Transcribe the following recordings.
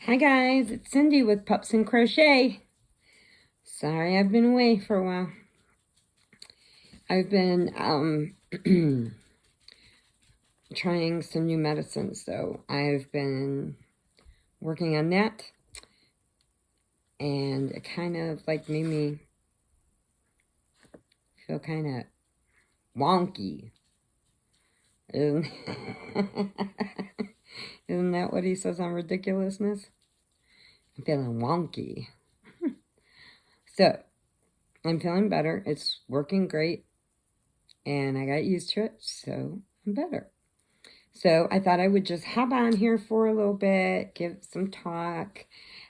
Hi guys, it's Cindy with Pups and Crochet. Sorry I've been away for a while. I've been trying some new medicines, so I've been working on that, and it kind of like made me feel kind of wonky. Isn't that what he says on Ridiculousness? I'm feeling wonky. So, I'm feeling better. It's working great. And I got used to it, so I'm better. So I thought I would just hop on here for a little bit, give some talk.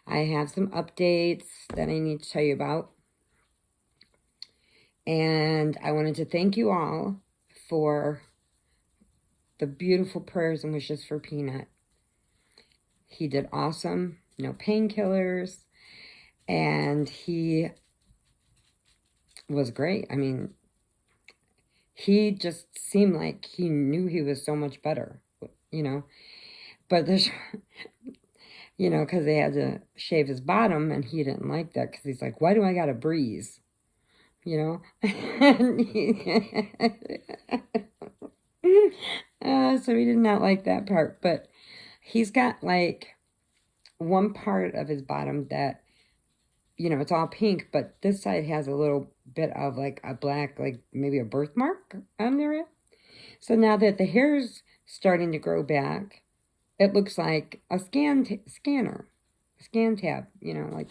I have some updates that I need to tell you about. And I wanted to thank you all for the beautiful prayers and wishes for Peanut. He did awesome, no painkillers, and he was great. I mean, he just seemed like he knew he was so much better, you know. But there's, you know, because they had to shave his bottom, and he didn't like that because he's like, why do I got to breeze? You know? So he did not like that part. But he's got like one part of his bottom that, you know, it's all pink, but this side has a little bit of like a black, like maybe a birthmark on there. So now that the hair's starting to grow back, it looks like a scan tab, you know, like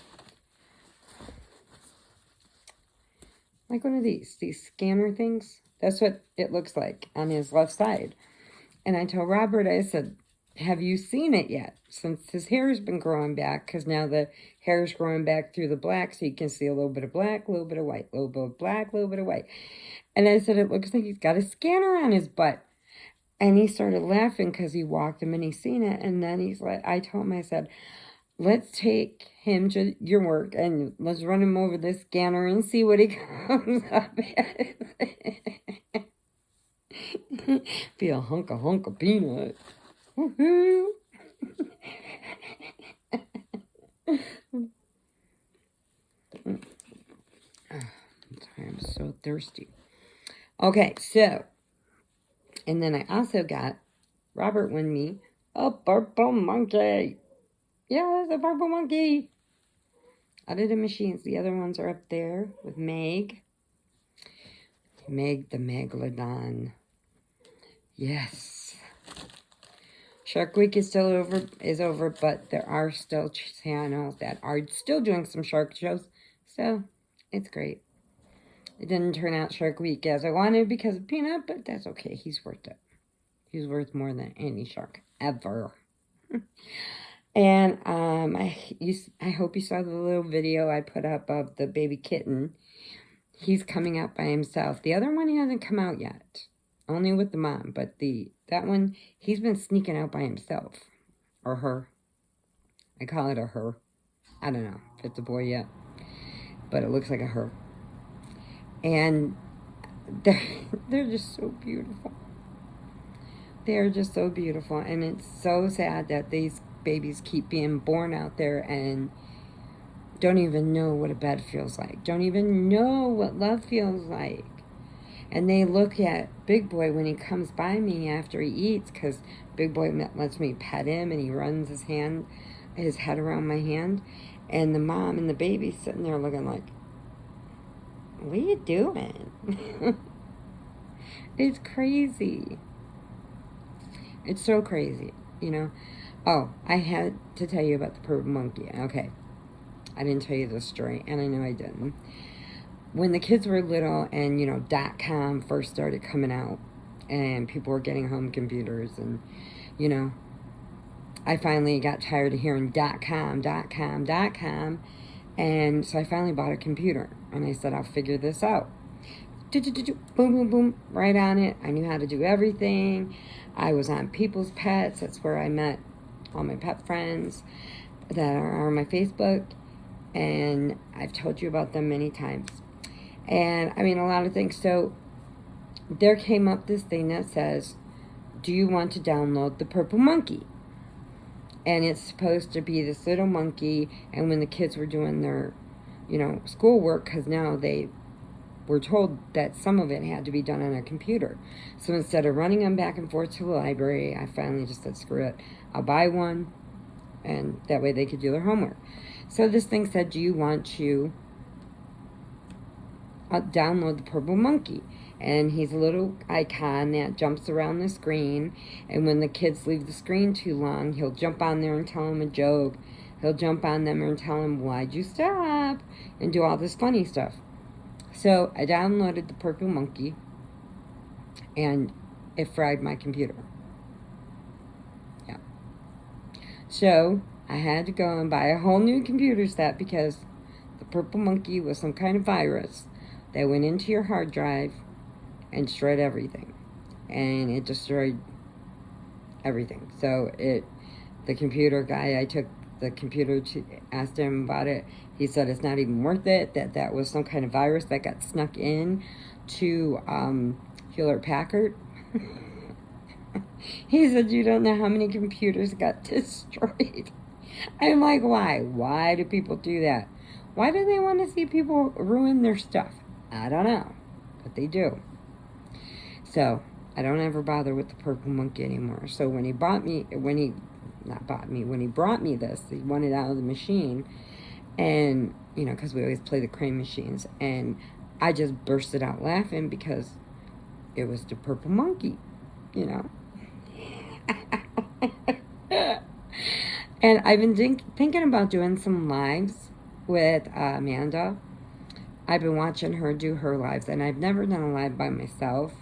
one of these scanner things. That's what it looks like on his left side. And I told Robert, I said, have you seen it yet? Since his hair has been growing back, because now the hair is growing back through the black, so you can see a little bit of black, a little bit of white, a little bit of black, a little bit of white. And I said, it looks like he's got a scanner on his butt. And he started laughing because he walked him and he's seen it. And then he's like, I told him, I said, let's take him to your work and let's run him over the scanner and see what he comes up as. Be a hunk of peanut. Woohoo! I'm so thirsty. Okay, so, and then I also got, Robert won me a purple monkey. Yes, a purple monkey. Out of the machines. The other ones are up there with Meg. Meg the Megalodon. Yes. Shark Week is still over, but there are still channels that are still doing some shark shows. So, it's great. It didn't turn out Shark Week as I wanted because of Peanut, but that's okay. He's worth it. He's worth more than any shark ever. And I hope you saw the little video I put up of the baby kitten. He's coming out by himself. The other one hasn't come out yet. Only with the mom. But that one, he's been sneaking out by himself. Or her. I call it a her. I don't know if it's a boy yet. But it looks like a her. And they're just so beautiful. They're just so beautiful. And it's so sad that these babies keep being born out there and don't even know what a bed feels like. Don't even know what love feels like. And they look at Big Boy when he comes by me after he eats, because Big Boy lets me pet him and he runs his head around my hand. And the mom and the baby sitting there looking like, what are you doing? It's crazy. It's so crazy, you know. Oh, I had to tell you about the purple monkey. Okay. I didn't tell you this story, and I know I didn't. When the kids were little and, you know, .com first started coming out and people were getting home computers and, you know, I finally got tired of hearing .com. And so I finally bought a computer and I said, I'll figure this out. Boom, boom, boom, right on it. I knew how to do everything. I was on People's Pets. That's where I met all my pet friends that are on my Facebook. And I've told you about them many times. And, I mean, a lot of things. So, there came up this thing that says, do you want to download the Purple Monkey? And it's supposed to be this little monkey, and when the kids were doing their, schoolwork, because now they were told that some of it had to be done on a computer. So instead of running them back and forth to the library, I finally just said, screw it, I'll buy one, and that way they could do their homework. So this thing said, do you want to download the Purple Monkey? And he's a little icon that jumps around the screen, and when the kids leave the screen too long, he'll jump on there and tell them a joke. He'll jump on them and tell them, why'd you stop? And do all this funny stuff. So I downloaded the Purple Monkey, and it fried my computer. Yeah. So I had to go and buy a whole new computer set because the Purple Monkey was some kind of virus that went into your hard drive and destroyed everything. And it destroyed everything. So the computer guy, I took the computer to asked him about it. He said it's not even worth it, that was some kind of virus that got snuck in to Hewlett Packard. He said, you don't know how many computers got destroyed. I'm like, why? Why do people do that? Why do they want to see people ruin their stuff? I don't know, but they do. So I don't ever bother with the Purple Monkey anymore. So when he brought me this, he wanted it out of the machine, and because we always play the crane machines, and I just bursted out laughing because it was the Purple Monkey, And I've been thinking about doing some lives with Amanda. I've been watching her do her lives, and I've never done a live by myself,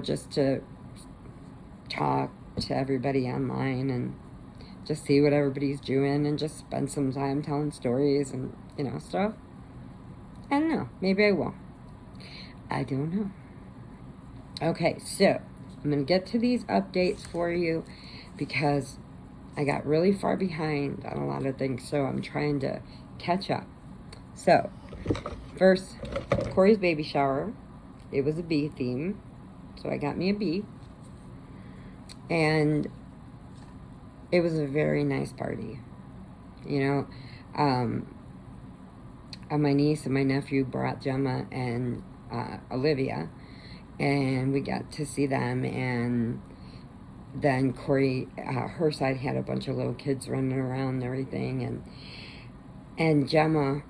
just to talk to everybody online and just see what everybody's doing and just spend some time telling stories and, stuff. I don't know. Maybe I will. I don't know. Okay, so I'm going to get to these updates for you because I got really far behind on a lot of things, so I'm trying to catch up. So, first, Corey's baby shower. It was a bee theme, so I got me a bee. And it was a very nice party. My niece and my nephew brought Gemma and Olivia, and we got to see them. And then Corey, her side had a bunch of little kids running around and everything, and Gemma,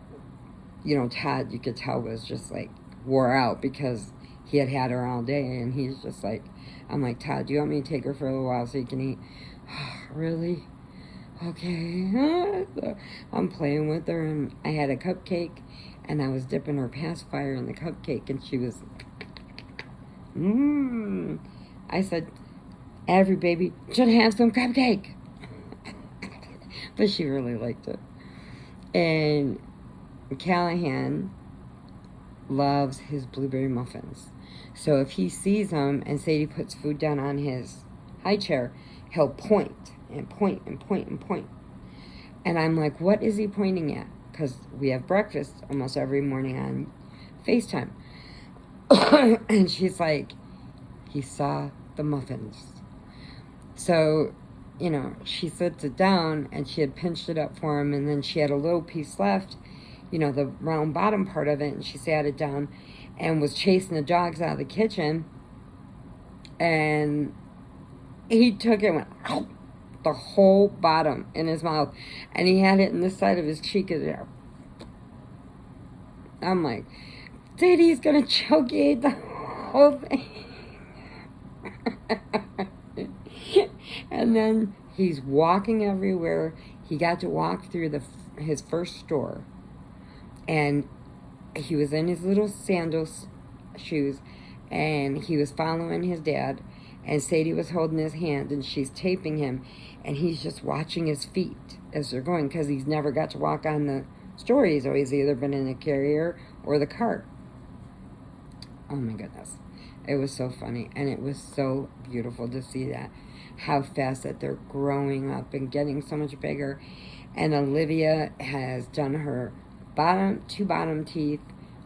Todd, you could tell, was just like wore out because he had her all day, and he's just like, I'm like, Todd, do you want me to take her for a little while so you can eat? Really? Okay. So I'm playing with her, and I had a cupcake, and I was dipping her pacifier in the cupcake, and she was, I said, every baby should have some cupcake. But she really liked it. And Callahan loves his blueberry muffins. So if he sees them and Sadie puts food down on his high chair, he'll point and point and point and point. And I'm like, what is he pointing at? Because we have breakfast almost every morning on FaceTime. And she's like, he saw the muffins. So, she sits it down, and she had pinched it up for him, and then she had a little piece left, the round bottom part of it, and she sat it down and was chasing the dogs out of the kitchen, and he took it and went, ow, the whole bottom in his mouth, and he had it in the side of his cheek there. I'm like, Sadie's gonna choke you, eat the whole thing. And then he's walking everywhere. He got to walk through his first store, and he was in his little sandals shoes, and he was following his dad, and Sadie was holding his hand, and she's taping him, and he's just watching his feet as they're going, because he's never got to walk on the store. He's always either been in the carrier or the cart. Oh my goodness. It was so funny, and it was so beautiful to see that, how fast that they're growing up and getting so much bigger. And Olivia has done her two bottom teeth.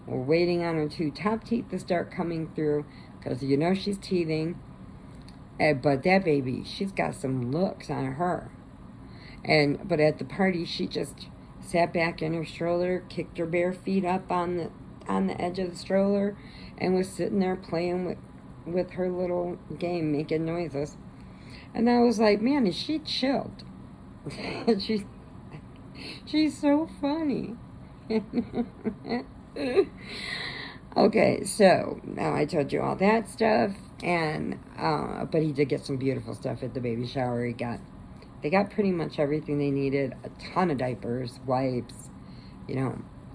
We're waiting on her 2 top teeth to start coming through, because she's teething. But that baby, she's got some looks on her. But at the party, she just sat back in her stroller, kicked her bare feet up on the edge of the stroller, and was sitting there playing with her little game, making noises. And I was like, man, is she chilled? She's so funny. Okay, so now I told you all that stuff, and but he did get some beautiful stuff at the baby shower. They got pretty much everything they needed, a ton of diapers, wipes,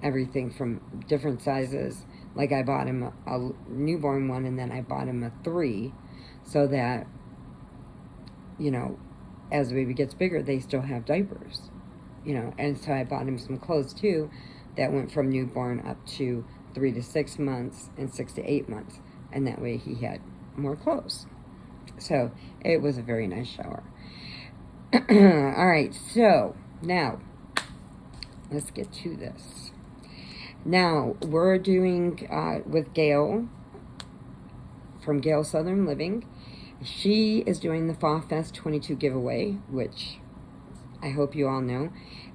everything from different sizes. Like I bought him a newborn one, and then I bought him a 3, so that, as the baby gets bigger, they still have diapers, and so I bought him some clothes too that went from newborn up to 3 to 6 months and 6 to 8 months, and that way he had more clothes. So it was a very nice shower. All right, so now let's get to this. Now we're doing with Gail from Gail Southern Living. She is doing the Fall Fest 22 giveaway, which I hope you all know.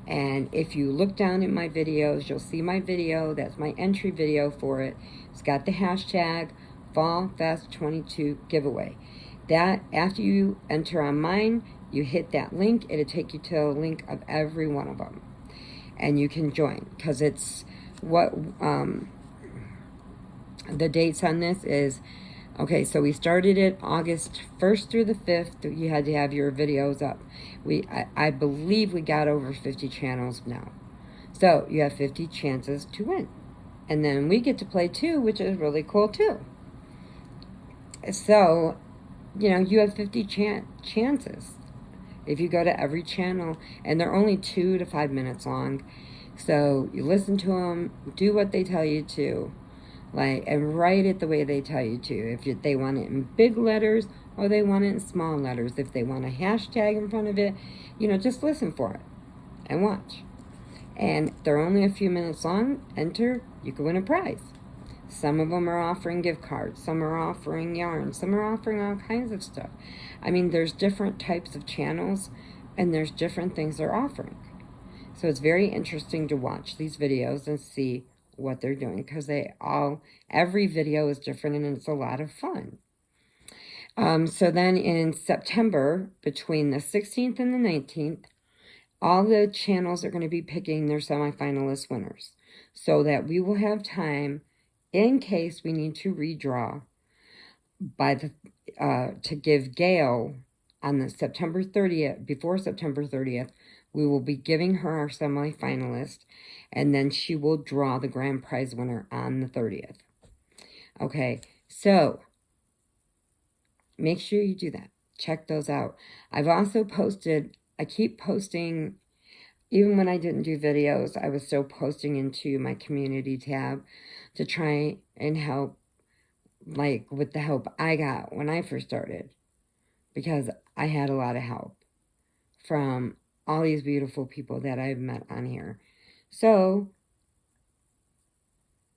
And if you look down in my videos, you'll see my video. That's my entry video for it. It's got the hashtag Fall Fest 22 giveaway. That, after you enter on mine, you hit that link. It'll take you to a link of every one of them. And you can join, because it's what the dates on this is. Okay, so we started it August 1st through the 5th. You had to have your videos up. I believe we got over 50 channels now. So you have 50 chances to win. And then we get to play too, which is really cool too. So, you have 50 chances. If you go to every channel, and they're only 2 to 5 minutes long. So you listen to them, do what they tell you to. And write it the way they tell you to. If they want it in big letters or they want it in small letters. If they want a hashtag in front of it, just listen for it and watch. And they're only a few minutes long. Enter, you can win a prize. Some of them are offering gift cards. Some are offering yarn. Some are offering all kinds of stuff. I mean, there's different types of channels, and there's different things they're offering. So it's very interesting to watch these videos and see what they're doing, because every video is different, and it's a lot of fun. So then in September, between the 16th and the 19th, all the channels are going to be picking their semifinalist winners, so that we will have time, in case we need to redraw, to give Gail on the September 30th, before September 30th, we will be giving her our semifinalist, and then she will draw the grand prize winner on the 30th. Okay, so make sure you do that. Check those out. I've also posted, I keep posting, even when I didn't do videos, I was still posting into my community tab to try and help, with the help I got when I first started, because I had a lot of help from all these beautiful people that I've met on here. So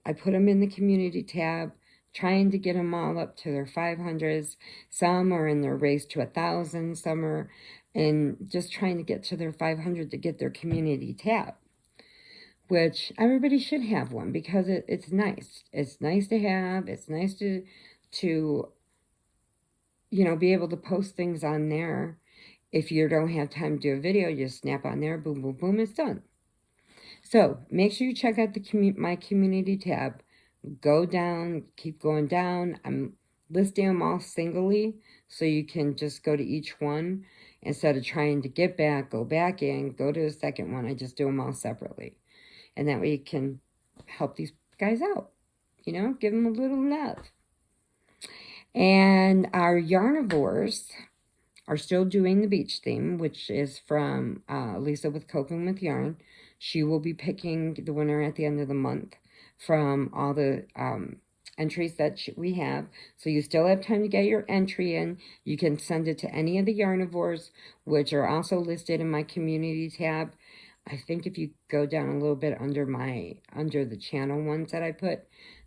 I put them in the community tab, trying to get them all up to their 500s. Some are in their race to 1,000. Some are just trying to get to their 500 to get their community tab, which everybody should have one, because it's nice. It's nice to have. It's nice to be able to post things on there. If you don't have time to do a video, you just snap on there, boom, boom, boom, it's done. So make sure you check out my community tab. Go down, keep going down. I'm listing them all singly, so you can just go to each one instead of trying to get back, go back in, go to the second one. I just do them all separately. And that way you can help these guys out, give them a little love. And our Yarnivores are still doing the beach theme, which is from Lisa with Coping with Yarn. She will be picking the winner at the end of the month from all the entries that we have. So you still have time to get your entry in. You can send it to any of the Yarnivores, which are also listed in my community tab. I think if you go down a little bit under the channel ones that I put,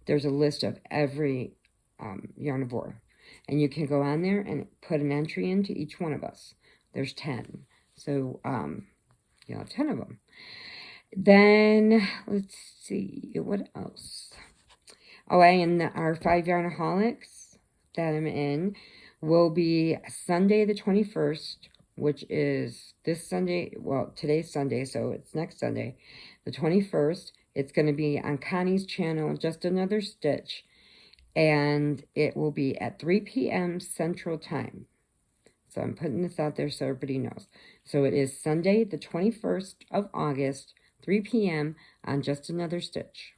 there's a list of every Yarnivore. And you can go on there and put an entry into each one of us. There's 10. So You'll have 10 of them. Then, let's see, what else? Oh, and our 5 Yarnaholics that I'm in will be Sunday the 21st, which is this Sunday. Well, today's Sunday, so it's next Sunday, the 21st. It's going to be on Connie's channel, Just Another Stitch, and it will be at 3 p.m. Central Time. So I'm putting this out there so everybody knows. So it is Sunday, the 21st of August, 3 p.m. on Just Another Stitch.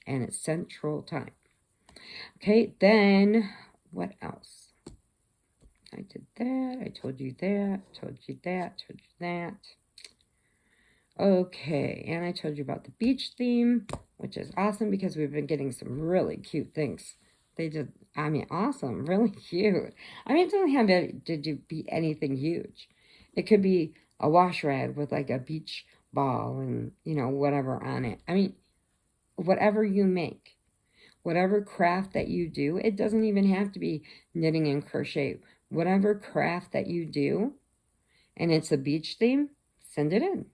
And it's Central Time. Okay, then what else? I did that. I told you that. Told you that. Told you that. Okay, and I told you about the beach theme, which is awesome because we've been getting some really cute things. They just, I mean, awesome, really cute. I mean, it doesn't have to be anything huge. It could be a wash rag with like a beach ball and, you know, whatever on it. I mean, whatever you make, whatever craft that you do, it doesn't even have to be knitting and crochet. Whatever craft that you do, and it's a beach theme, send it in.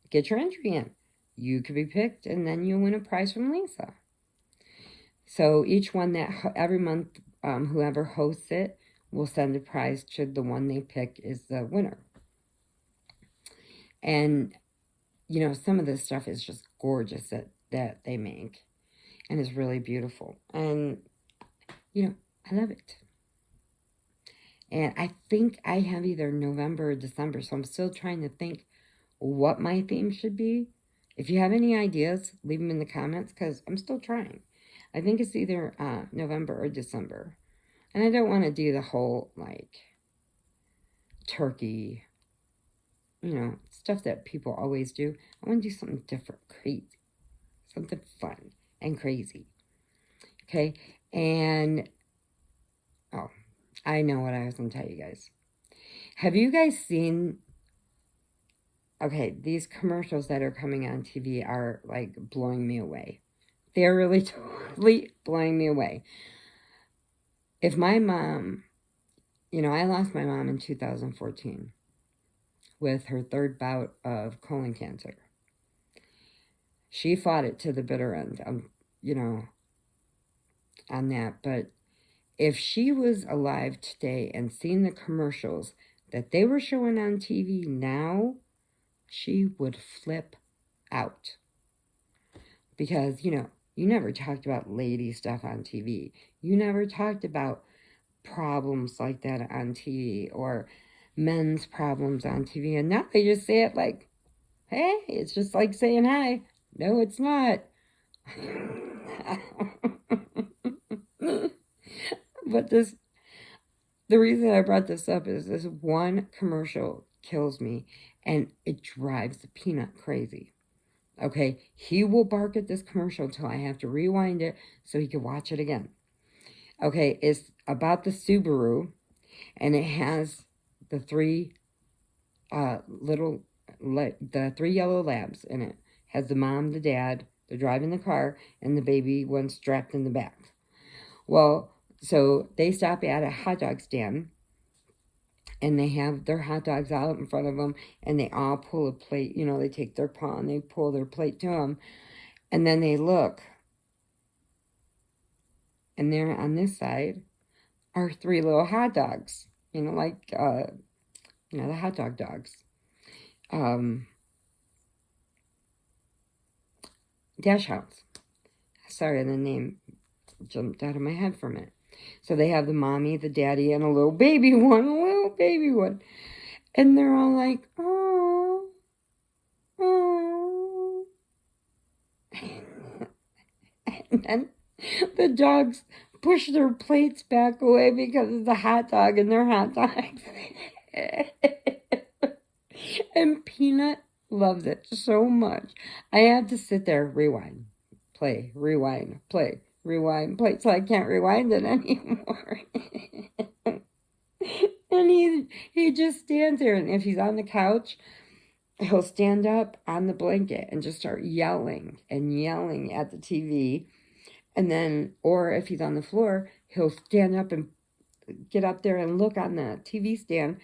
Get your entry in. You could be picked, and then you'll win a prize from Lisa. So each one that, every month, whoever hosts it will send a prize to the one they pick is the winner. And, you know, some of this stuff is just gorgeous that they make. And it's really beautiful. And, you know, I love it. And I think I have either November or December, so I'm still trying to think what my theme should be. If you have any ideas, leave them in the comments, because I'm still trying. I think it's either November or December. And I don't want to do the whole, like, turkey, you know, stuff that people always do. I want to do something different, crazy. Something fun and crazy. Okay? And, oh, I know what I was going to tell you guys. Have you guys seen... Okay, these commercials that are coming on TV are, like, blowing me away. They're really totally blowing me away. If my mom, you know, I lost my mom in 2014 with her 3rd bout of colon cancer. She fought it to the bitter end, you know, on that. But if she was alive today and seen the commercials that they were showing on TV now, she would flip out. Because, you know, you never talked about lady stuff on TV. You never talked about problems like that on TV or men's problems on TV. And now they just say it like, hey, it's just like saying hi. No, it's not. But the reason I brought this up is this one commercial kills me. And it drives the Peanut crazy. Okay, he will bark at this commercial until I have to rewind it so he can watch it again. Okay, it's about the Subaru, and it has the 3 the 3 yellow labs in it. It has the mom, the dad, they're driving the car, and the baby one strapped in the back. Well, so they stop at a hot dog stand, and they have their hot dogs out in front of them, and they all pull a plate. You know, they take their paw and they pull their plate to them. And then they look. And there on this side are 3 little hot dogs. You know, like, you know, the hot dog dogs. Dash Hounds. Sorry, the name jumped out of my head for a minute. So they have the mommy, the daddy, and a little baby one. And they're all like, oh, oh. And then the dogs push their plates back away because of the hot dog and their hot dogs. And Peanut loves it so much. I have to sit there, rewind, play, rewind, play. Rewind, play, so I can't rewind it anymore. And he just stands there, and if he's on the couch, he'll stand up on the blanket and just start yelling and yelling at the TV. And then, or if he's on the floor, he'll stand up and get up there and look on the TV stand.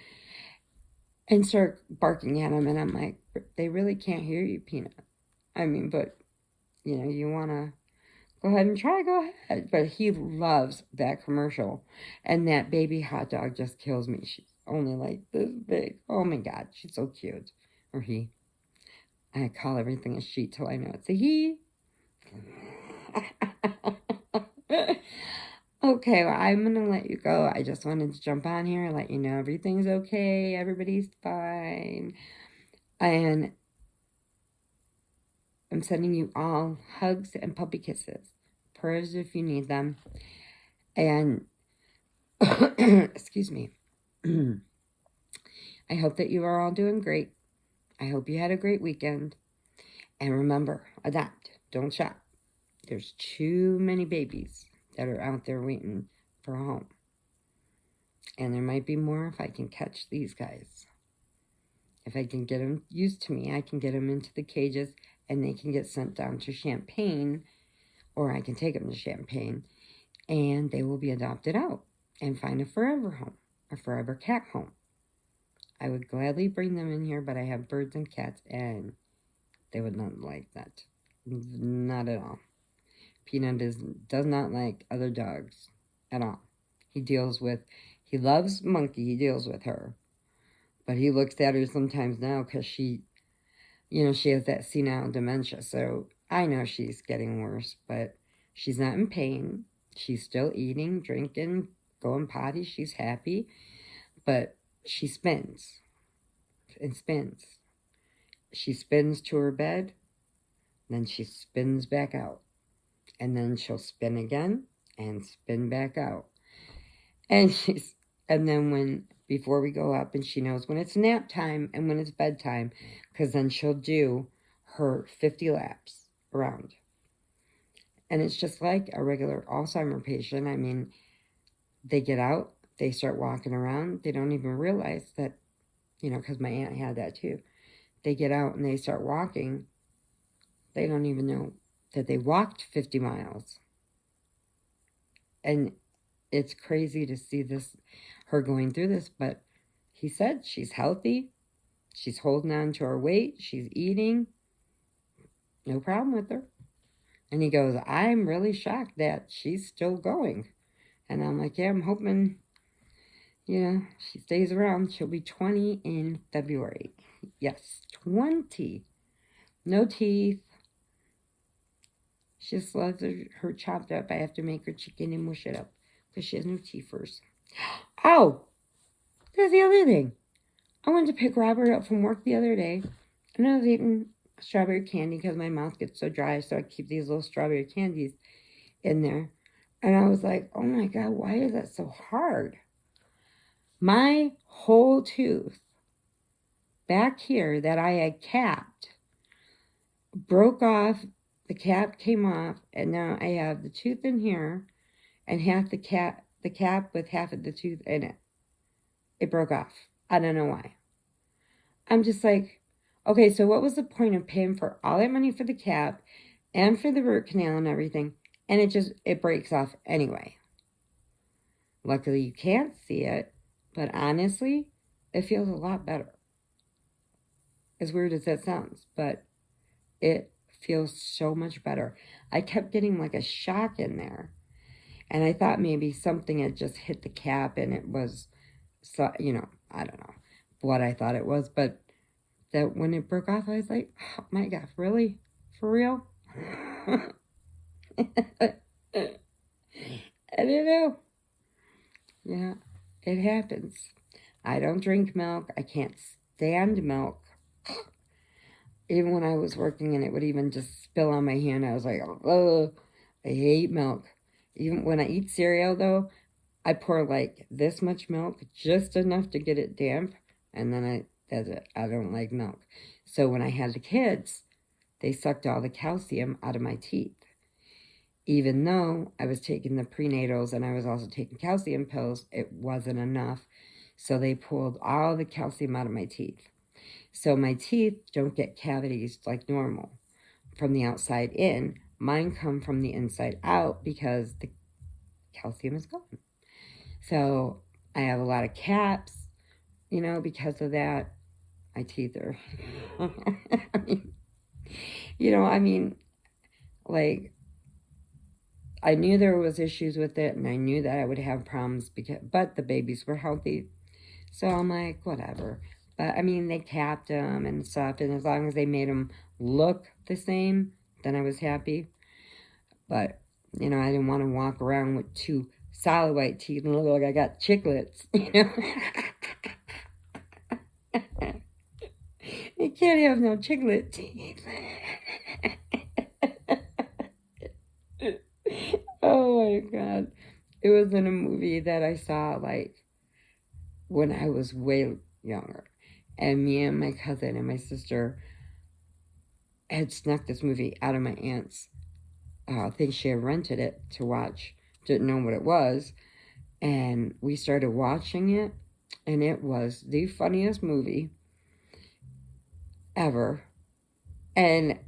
and start barking at him. And I'm like, they really can't hear you, Peanut. I mean, but, you know, you want to go ahead and try, go ahead. But he loves that commercial. And that baby hot dog just kills me. She's only like this big. Oh my God, she's so cute. Or he. I call everything a she till I know it's a he. Okay, well, I'm going to let you go. I just wanted to jump on here and let you know everything's okay. Everybody's fine. And I'm sending you all hugs and puppy kisses. Prayers if you need them. And, excuse me. I hope that you are all doing great. I hope you had a great weekend. And remember, adopt. Don't shop. There's too many babies that are out there waiting for a home. And there might be more if I can catch these guys. If I can get them used to me, I can get them into the cages and they can get sent down to Champaign, or I can take them to Champaign, and they will be adopted out and find a forever home, a forever cat home. I would gladly bring them in here, but I have birds and cats, and they would not like that. Not at all. Peanut does not like other dogs at all. He loves Monkey, he deals with her. But he looks at her sometimes now because she has that senile dementia. So I know she's getting worse, but she's not in pain. She's still eating, drinking, going potty. She's happy. But she spins and spins. She spins to her bed, then she spins back out. And then she'll spin again and spin back out. And then before we go up, and she knows when it's nap time and when it's bedtime, because then she'll do her 50 laps around. And it's just like a regular Alzheimer patient. I mean, they get out, they start walking around. They don't even realize that, because my aunt had that too. They get out and they start walking. They don't even know that they walked 50 miles. And it's crazy to see her going through this, but he said she's healthy. She's holding on to her weight. She's eating. No problem with her. And he goes, I'm really shocked that she's still going. And I'm like, yeah, I'm hoping, she stays around. She'll be 20 in February. Yes, 20. No teeth. She just loves her chopped up. I have to make her chicken and mush it up because she has no teeth first. Oh, that's the other thing. I went to pick Robert up from work the other day, and I was eating strawberry candy because my mouth gets so dry, so I keep these little strawberry candies in there. And I was like, oh my God, why is that so hard? My whole tooth back here that I had capped broke off. The cap came off, and now I have the tooth in here and half the cap with half of the tooth in it. It broke off. I don't know why. I'm just like, okay, so what was the point of paying for all that money for the cap and for the root canal and everything, and it breaks off anyway? Luckily, you can't see it, but honestly, it feels a lot better. As weird as that sounds, but it feels so much better. I kept getting like a shock in there, and I thought maybe something had just hit the cap, and it was, so I don't know what I thought it was, but that when it broke off, I was like, oh my God, really? For real? I don't know. Yeah, it happens. I don't drink milk. I can't stand milk. Even when I was working and it would even just spill on my hand, I was like, oh, I hate milk. Even when I eat cereal, though, I pour like this much milk, just enough to get it damp, and then that's it. I don't like milk. So when I had the kids, they sucked all the calcium out of my teeth. Even though I was taking the prenatals and I was also taking calcium pills, it wasn't enough. So they pulled all the calcium out of my teeth. So my teeth don't get cavities like normal from the outside in. Mine come from the inside out because the calcium is gone. So I have a lot of caps, you know, because of that, my teeth are, I mean, you know, I mean, like, I knew there was issues with it, and I knew that I would have problems, but the babies were healthy. So I'm like, whatever. But, I mean, they capped them and stuff, and as long as they made them look the same, then I was happy. But, you know, I didn't want to walk around with 2 solid white teeth and look like I got chiclets, you know. You can't have no chiclet teeth. Oh my God. It was in a movie that I saw, like, when I was way younger. And me and my cousin and my sister had snuck this movie out of my aunt's. I think she had rented it to watch. Didn't know what it was. And we started watching it. And it was the funniest movie ever. And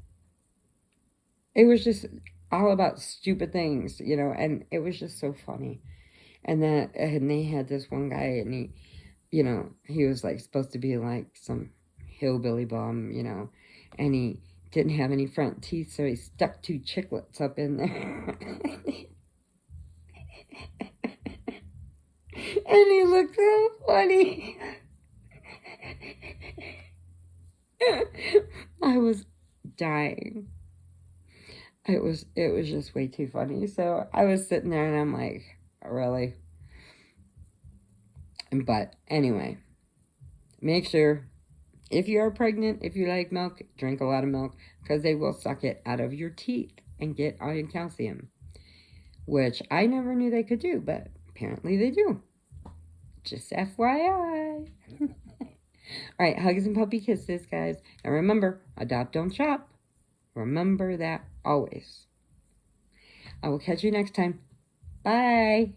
it was just all about stupid things, you know. And it was just so funny. And they had this one guy, and he, you know, he was like supposed to be like some hillbilly bum, you know, and he didn't have any front teeth, so he stuck 2 chiclets up in there. And he looked so funny. I was dying. It was just way too funny. So I was sitting there and I'm like, really? But anyway, make sure if you are pregnant, if you like milk, drink a lot of milk, because they will suck it out of your teeth and get all your calcium, which I never knew they could do, but apparently they do. Just FYI. All right, hugs and puppy kisses, guys. And remember, adopt, don't shop. Remember that always. I will catch you next time. Bye.